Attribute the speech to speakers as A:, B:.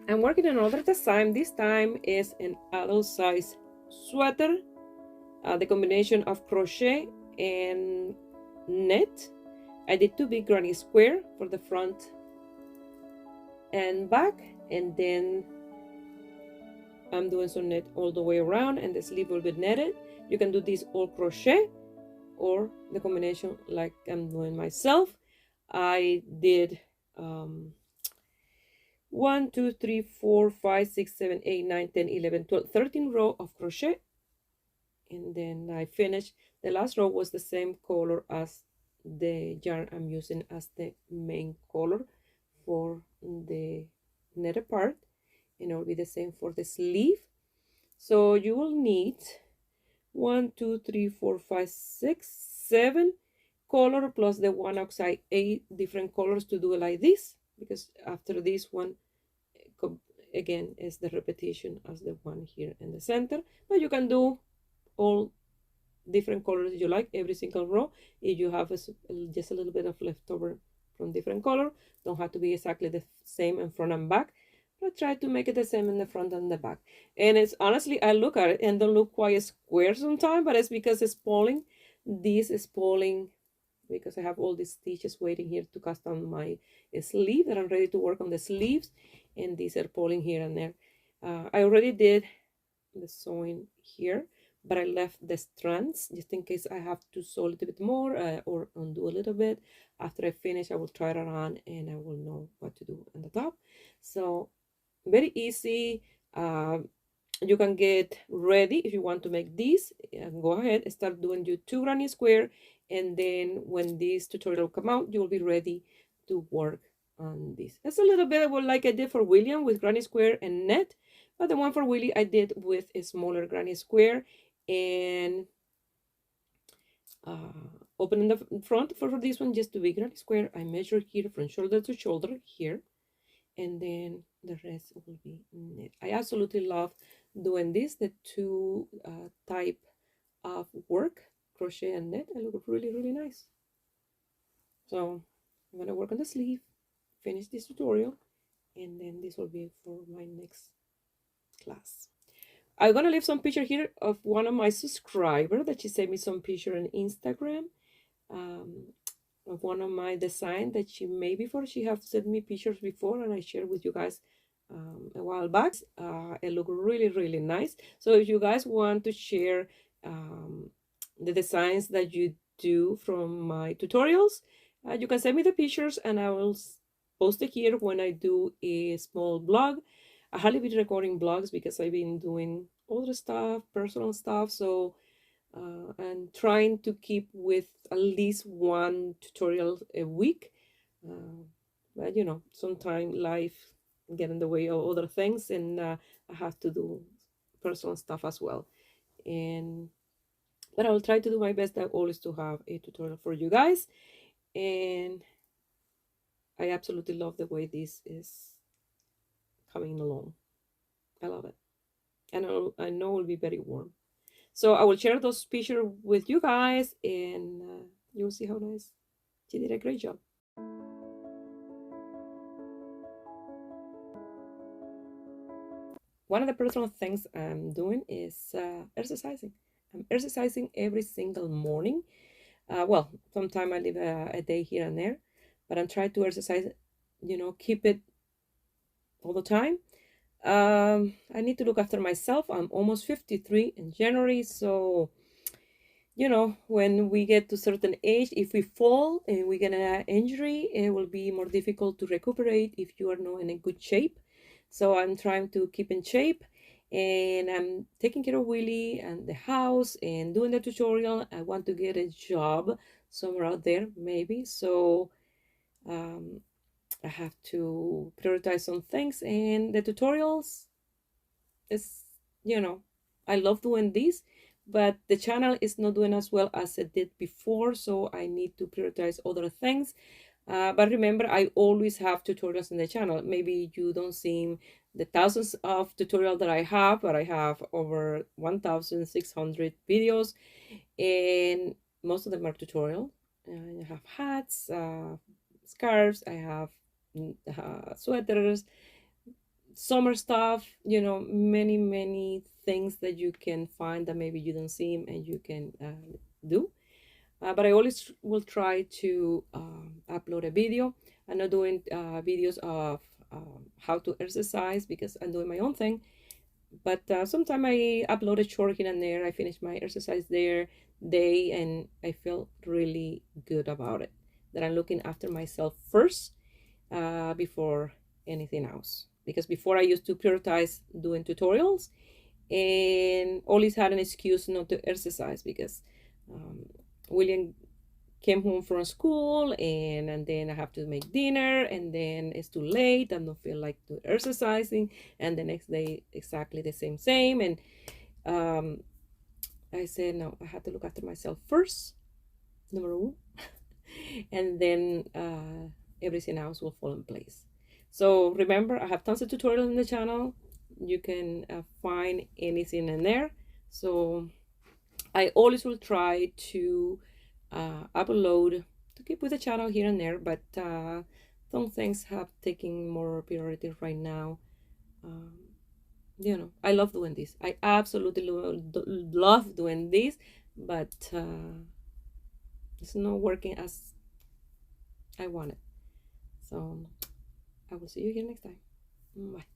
A: I'm working on another design. This time is an adult size sweater, the combination of crochet and knit. I did two big granny square for the front and back, and then I'm doing some knit all the way around, and the sleeve will be netted. You can do this all crochet or the combination like I'm doing myself. I did um, 1, 2, 3, 4, 5, 6, 7, 8, 9, 10, 11, 12, 13 row of crochet, and then I finished. The last row was the same color as the yarn I'm using as the main color for the netted part, and it will be the same for the sleeve. So you will need 1, 2, 3, 4, 5, 6, 7 color plus the one outside, 8 different colors to do it like this, because after this one again is the repetition as the one here in the center. But you can do all different colors you like every single row. If you have just a little bit of leftover from different color, don't have to be exactly the same in front and back, but try to make it the same in the front and the back. And it's honestly, I look at it and don't look quite square sometimes, but it's because it's pulling. This is pulling because I have all these stitches waiting here to cast on my sleeve, that I'm ready to work on the sleeves, and these are pulling here and there. I already did the sewing here, but I left the strands just in case I have to sew a little bit more or undo a little bit. After I finish, I will try it on and I will know what to do on the top. So very easy. You can get ready if you want to make this, and go ahead and start doing your 2 granny square, and then when this tutorial come out, you will be ready to work on this. It's a little bit what like I did for William with granny square and net, but the one for Willie I did with a smaller granny square and opening the front. For this one, just to be granny square, I measure here from shoulder to shoulder here, and then the rest will be knit. I absolutely love doing this, the two type of work, crochet and knit. It look really nice. So I'm gonna work on the sleeve, finish this tutorial, and then this will be for my next class. I'm gonna leave some picture here of one of my subscribers that she sent me some picture on Instagram. Of one of my design that she made before. She have sent me pictures before, and I shared with you guys a while back. It look really nice. So if you guys want to share the designs that you do from my tutorials, you can send me the pictures and I will post it here when I do a small blog. I hardly be recording blogs because I've been doing other stuff, personal stuff, so and trying to keep with at least one tutorial a week. But you know, sometimes life get in the way of other things, and I have to do personal stuff as well. And but I will try to do my best always to have a tutorial for you guys. And I absolutely love the way this is coming along. I love it, and I know it will be very warm. So I will share those pictures with you guys, and you'll see how nice. She did a great job. One of the personal things I'm doing is exercising. I'm exercising every single morning. Well, sometimes I leave a day here and there, but I'm trying to exercise, you know, keep it all the time. I need to look after myself. I'm almost 53 in January, so you know, when we get to certain age, if we fall and we get an injury, it will be more difficult to recuperate if you are not in a good shape. So I'm trying to keep in shape, and I'm taking care of Willie and the house and doing the tutorial. I want to get a job somewhere out there, maybe. So um, I have to prioritize some things, and the tutorials is, you know, I love doing this, but the channel is not doing as well as it did before, so I need to prioritize other things. But remember, I always have tutorials in the channel. Maybe you don't see the thousands of tutorials that I have, but I have over 1,600 videos, and most of them are tutorial. I have hats, scarves, I have sweaters, summer stuff, you know, many things that you can find that maybe you don't see and you can do. But I always will try to upload a video. I'm not doing videos of how to exercise because I'm doing my own thing. But sometimes I upload a short here and there. I finish my exercise there day, and I feel really good about it. That I'm looking after myself first before anything else. Because before I used to prioritize doing tutorials and always had an excuse not to exercise because um, William came home from school and then I have to make dinner and then it's too late and don't feel like to exercising and the next day exactly the same and um, I said no, I had to look after myself first, number one, and then everything else will fall in place. So remember, I have tons of tutorials in the channel. You can find anything in there. So I always will try to upload to keep with the channel here and there, but some things have taken more priority right now. Um, you know, I love doing this. I absolutely love doing this, but it's not working as I wanted. So I will see you here next time. Bye.